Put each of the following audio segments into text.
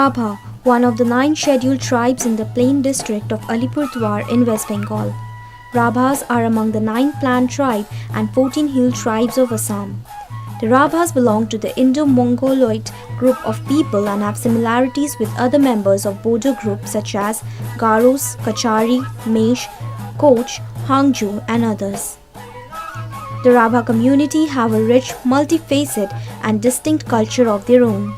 Rabha, one of the 9 scheduled tribes in the Plain district of Alipurduar in West Bengal. Rabhas are among the 9 Plan tribe and 14 hill tribes of Assam. The Rabhas belong to the Indo-Mongoloid group of people and have similarities with other members of Bodo groups such as Garos, Kachari, Mesh, Koch, Hangju and others. The Rabha community have a rich, multifaceted and distinct culture of their own.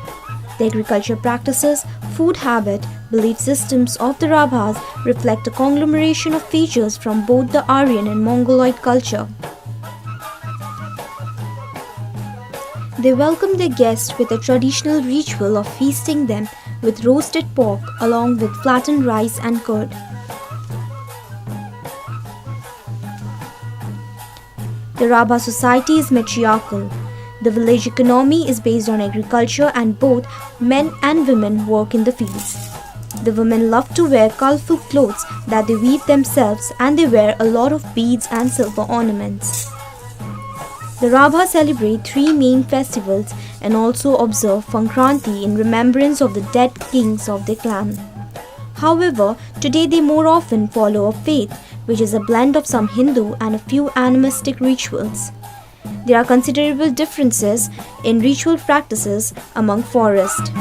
The agriculture practices, food habit, belief systems of the Rabhas reflect a conglomeration of features from both the Aryan and Mongoloid culture. They welcome their guests with a traditional ritual of feasting them with roasted pork along with flattened rice and curd. The Rabha society is matriarchal. The village economy is based on agriculture and both men and women work in the fields. The women love to wear colorful clothes that they weave themselves and they wear a lot of beads and silver ornaments. The Rabha celebrate 3 main festivals and also observe Sankranti in remembrance of the dead kings of their clan. However, today they more often follow a faith which is a blend of some Hindu and a few animistic rituals. There are considerable differences in ritual practices among forest.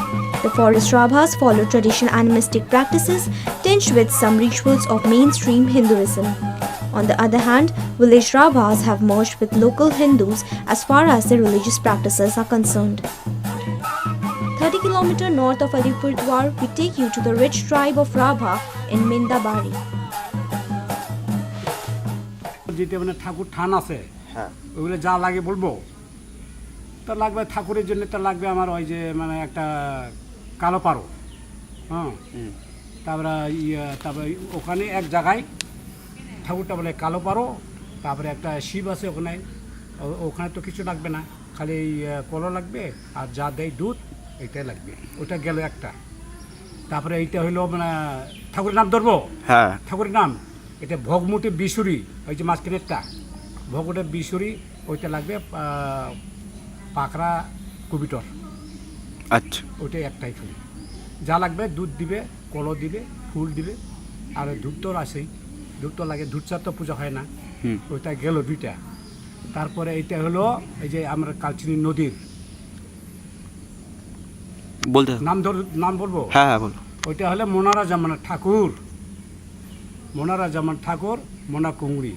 The forest Rabhas follow traditional animistic practices tinged with some rituals of mainstream Hinduism. On the other hand, village Rabhas have merged with local Hindus as far as their religious practices are concerned. 30 km north of Alipurduar, we take you to the rich tribe of Rabha in Mindabari. যেতে মানে ঠাকুর থান আছে ওগুলো যা লাগে বলবো তা লাগবে ঠাকুরের জন্য তা লাগবে আমার ওই যে মানে একটা কালো পারো হ্যাঁ তারপরে ওখানে এক জায়গায় ঠাকুরটা বলে কালো পারো তারপরে একটা শিব আছে ওখানে তো কিছু লাগবে না খালি কলা লাগবে আর যা দেয় দুধ এইটাই লাগবে ওটা গেল একটা তারপরে এইটা হলো মানে ঠাকুরের নাম ধরবো হ্যাঁ ঠাকুরের নাম এটা ভগমুটি বিশুরি ওই যে মাঝখানেরটা ভগমুটি বিশুরি ওইটা লাগবে পাকড়া কুবিটর আচ্ছা ওইটাই একটাই খালি যা লাগবে দুধ দিবে কলো দিবে ফুল দিবে আর ধূপ তো আসেই ধূপ তো লাগে ধূপ ছাড়া তো পূজা হয় না ওইটা গেল 2টা তারপরে এইটা হলো এই যে আমরা কালচিনি নদীর বলতে নাম বলবো হ্যাঁ হ্যাঁ বলো ওইটা হলো মোনারা জামান ঠাকুর মোনা কুংড়ি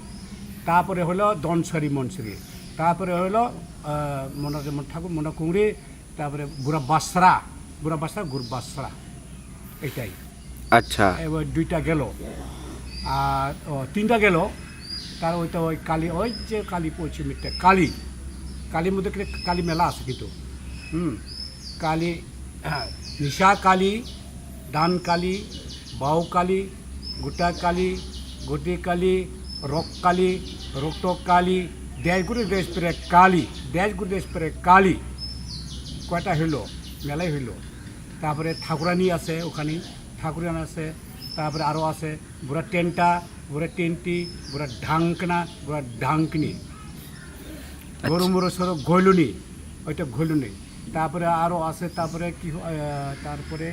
তারপরে হলো দনসরি মনসরি তারপরে হলো মোনারা জামান ঠাকুর মোনা কুংড়ি তারপরে বুড়া বাসরা গুরবাসরা এইটাই আচ্ছা এবার 2টা গেল আর 3টা গেল তার ওইটা ওই কালী ওই যে কালী পশ্চিমিরটা কালীর মধ্যে কালী মেলা আছে কিন্তু কালী নিশা কালী দান কালী বাউ কালী গোটা কালী গটি কালী রক কালী রক্ত কালী দেশগুরু দেশপ্রে কালী কয়টা হইল মেলাই হইল তারপরে ঠাকুরানি আছে ওখানে ঠাকুরানি আছে তারপরে আরও আছে বুড়া টেন্টা বুড়া টেন্টি বুড়া ঢাঙ্কনা বুড়া ঢাঙ্কনি গরু মুরো সরো ঘৈলুনি ওইটা ঘৈলুনি তারপরে আরও আছে তারপরে কি তারপরে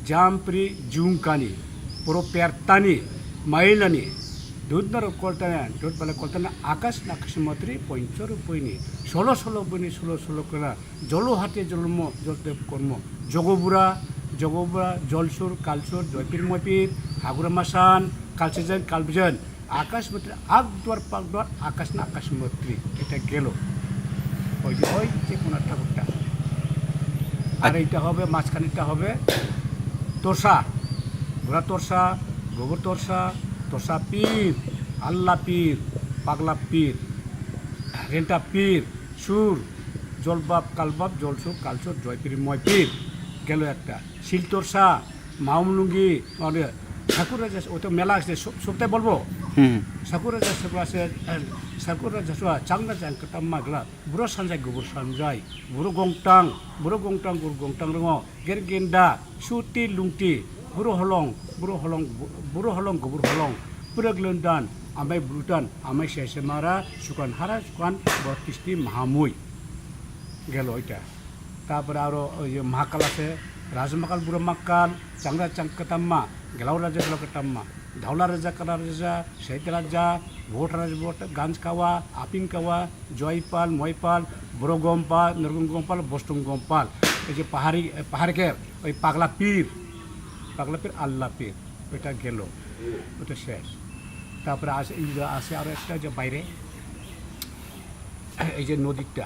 জামপ্রি জুমকানি পুরো পেরতানি মাইলানি দুধনার কলতানা আকাশ মত্রি পঞ্চরূপইনি 16 বইনি 16 করা জলহাটে জলদেব কর্ম জগবুরা জলসুর কালসুর জয়পীর ময়পীর হাগুরা মাসান কালসেজন কালবিজন আকাশ মত্রি আগদুয়ার পাকদুয়ার আকাশ মত্রি এটা গেল ওই যে কোনার ঠাকুরটা আর এইটা হবে মাঝখানেরটা হবে তোরসা ঘোড়া তোরসা গোবর তোরসা পীর আল্লাহ পীর পাগলা পীর রেন্টা পীর সুর জলবাপ কালবাপ জলসুর কালসুর জয়পীর ময়পীর গেল একটা শিল তোরসা মাউমলুঙ্গি মানে ঠাকুরের ও তো মেলা আসছে সপ্তাহে বলবো ঠাকুরের আছে ঠাকুরের চাংনা চাংকাটাম্মা গেলা বুড়ো সানজাই গোবর সানজাই বুড়ো গংটাং গুরু গংটাং রঙ গেরগেন্ডা সুতি লুংটি বুড়ো হলং গোবর হলং পুরগলন্দান আমাই ব্রুটান আমাই শেষে মারা সুকান হারা সুকান বত্রিশটি মাহামুই গেল ওইটা তারপরে আরও ওই যে মহাকাল আছে, রাজমাকাল বুড়ো মাকাল, চাংরা চাংকাতাম্মা, গেলাও রাজা গেলাকাতাম্মা, ধাওলা রাজা কালা রাজা, সাহিত্য রাজা, ভোট রাজা ভোট, গাঞ্জ কাওয়া, আপিং কাওয়া, জয়পাল, ময়পাল, বুড়ো গমপাল, নরগুম গমপাল, বস্টুম গমপাল। এই যে পাহাড়কে ওই পাগলা পীর আল্লাহ পীর, ওইটা গেল, ওটা শেষ। তারপরে আসে আরও একটা যে বাইরে এই যে নদীটা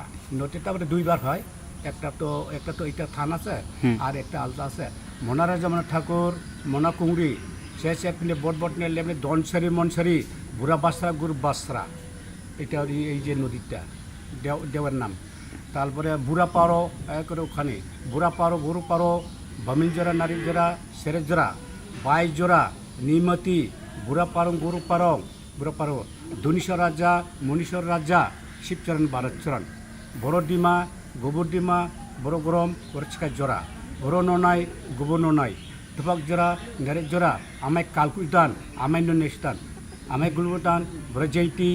তারপরে দুইবার হয়, একটা তো এটা থান আছে, আর একটা আলতা আছে। মনারা যেমন ঠাকুর মনা কুংড়ি শেষ এপ্রিলে বট নেমে দনসারি মনসারি বুড়া বাসরা গুর বাসরা, এটা এই যে নদীটা দেওয়ার নাম। তারপরে বুড়া পাড়ো করে ওখানে বুড়া পাড়ো গরু পাড়ো, বামিন জোড়া নারী জোড়া সেরের জোড়া, বাই জোড়া নিমতি, বুড়া পারং গরু পারং বুড়া পারো, ধনীশ্বর রাজা মনীশ্বর রাজা, শিবচরণ বারচরণ, বড় ডিমা গোবর ডিমা, বড় গরম চিকা জোড়া, বড় ননাই গোবর ননাই, ধুপাক জোড়া নেরের জোড়া, আমায় কালকুলদান আমায় নেস্তান, আমায় গুলবদান বুড়া জৈতি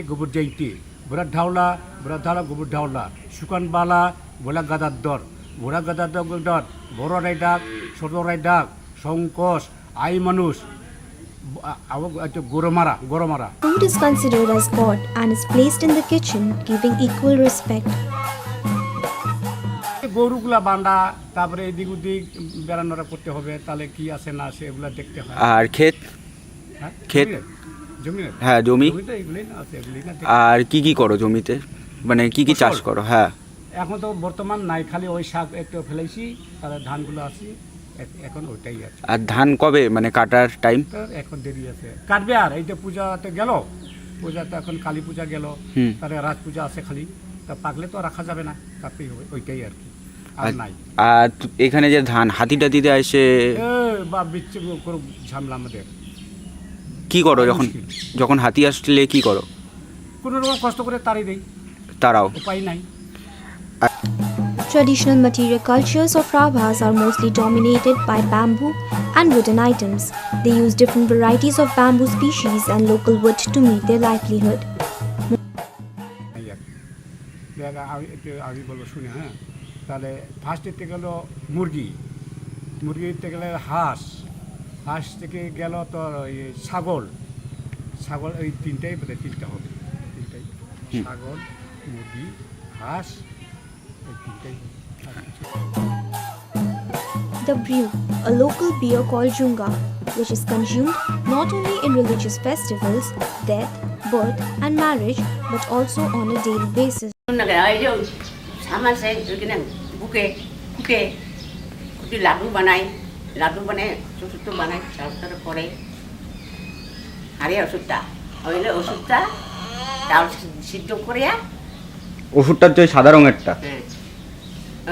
গোবর জৈতি, বুড়া ঢাওলা গোবর ঢাওলা, সুকান বালা বোলা গাদার বুড়া গাদার বড় রায়ডাক ছোট রায়ডাক, সংকোষ আই মানুষ, গরমারা। Food is considered as God and is placed in the kitchen, giving equal respect. গরুগুলা বান্ধা, তারপরে এদিক ওদিক বেড়ানোরা করতে হবে, তাহলে কি আছে না আছে এগুলা দেখতে হয়। আর ক্ষেত জমি, হ্যাঁ জমি, এগুলোই না আছে, এগুলোই না। আর কি করো জমিতে, মানে কি চাষ করো? হ্যাঁ এখন তো বর্তমান নাই, খালি ওই শাক একটু ফেলাইছি, তাহলে ধানগুলো আছে এখন ওইটাই আছে। আর ধান কবে মানে কাটার টাইম? এখন দেরি আছে, কাটবে। আর এই যে পূজাতে গেল, পূজাতে এখন কালী পূজা গেল, তাহলে রাজ পূজা আছে খালি, তা পাকলে তো রাখা যাবে না, কাটতেই হবে, ওইটাই আর কি, আর নাই। আর এখানে যে ধান হাতি টাতিতে আসে বা বিচ্ছে করে ঝামেলা আমাদের। কি করো যখন হাতি আসলে কি করো? কোনো রকম কষ্ট করে তাড়িয়ে দেই, তারাও উপায় নাই। Traditional material cultures of Rabhas are mostly dominated by bamboo and wooden items. They use different varieties of bamboo species and local wood to meet their livelihood. আমি বলবো শুনে, হ্যাঁ, তাহলে ফার্স্ট এতে গেল মুরগিতে গেলে হাঁস থেকে গেল তোর ছাগল, এই তিনটাই বোধহয় তিনটা হবে, ছাগল মুরগি হাঁস, The brew, a local beer called Junga, which is consumed not only in religious festivals, death, birth and marriage, but also on a daily basis. Laddoo বানাই ছোটো বানাই, তারপরে হারিয়ে ওষুধটা হইলে ওষুধটা চাউল সিদ্ধ করিয়া, ওষুধটা হচ্ছে সাদা রঙেরটা, হ্যাঁ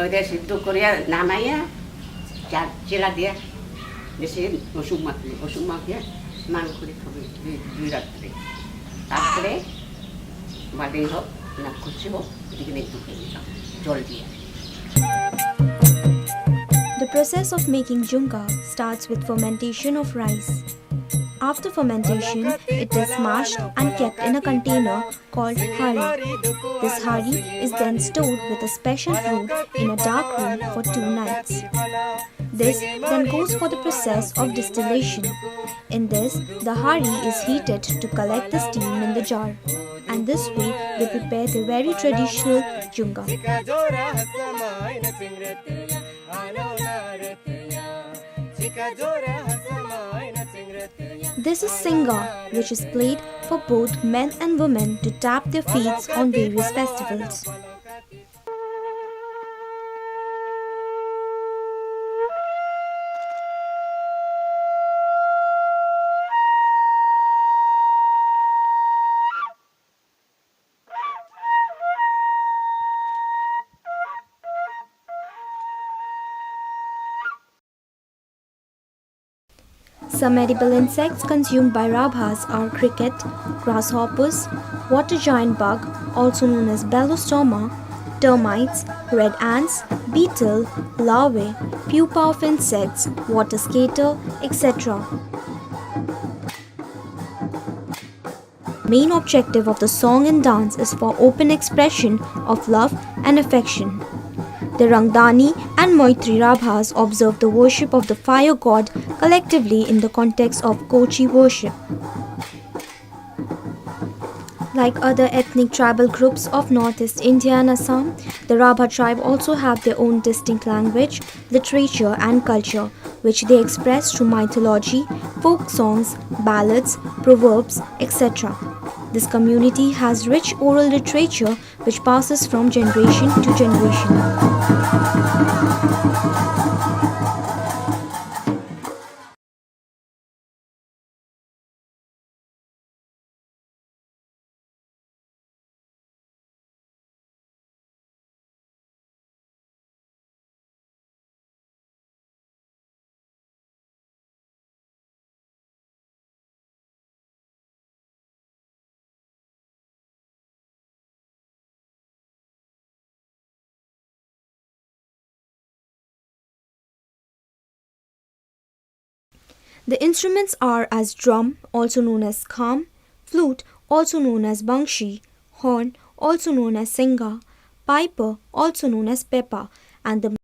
ওইটা সিদ্ধ করিয়া নামাইয়া চেলা দিয়া বেশি ওষুধ মাখিয়া স্নান করে খাবে 2 রাত্রে, তারপরে বাড়ি হোক না খুশি হোক এদিকে একটু জল দিয়ে। The process of making junga starts with fermentation of rice. After fermentation, it is smashed and kept in a container called hari. This hari is then stored with a special fruit in a dark room for 2 nights. This then goes for the process of distillation. In this, the hari is heated to collect the steam in the jar, and this way they prepare the very traditional junga. This is Singa, which is played for both men and women to tap their feet on various festivals. Some edible insects consumed by Rabhas are cricket, grasshoppers, water giant bug, also known as Belostoma, termites, red ants, beetle, larvae, pupa of insects, water skater, etc. Main objective of the song and dance is for open expression of love and affection. The Rangdani and Maitri Rabhas observe the worship of the fire god collectively in the context of Kochi worship. Like other ethnic tribal groups of northeast India and Assam, the Rabha tribe also have their own distinct language, literature and culture, which they express through mythology, folk songs, ballads, proverbs, etc. This community has rich oral literature which passes from generation to generation. The instruments are as drum, also known as kham, flute, also known as bangshi, horn, also known as senga, piper, also known as pepa, and the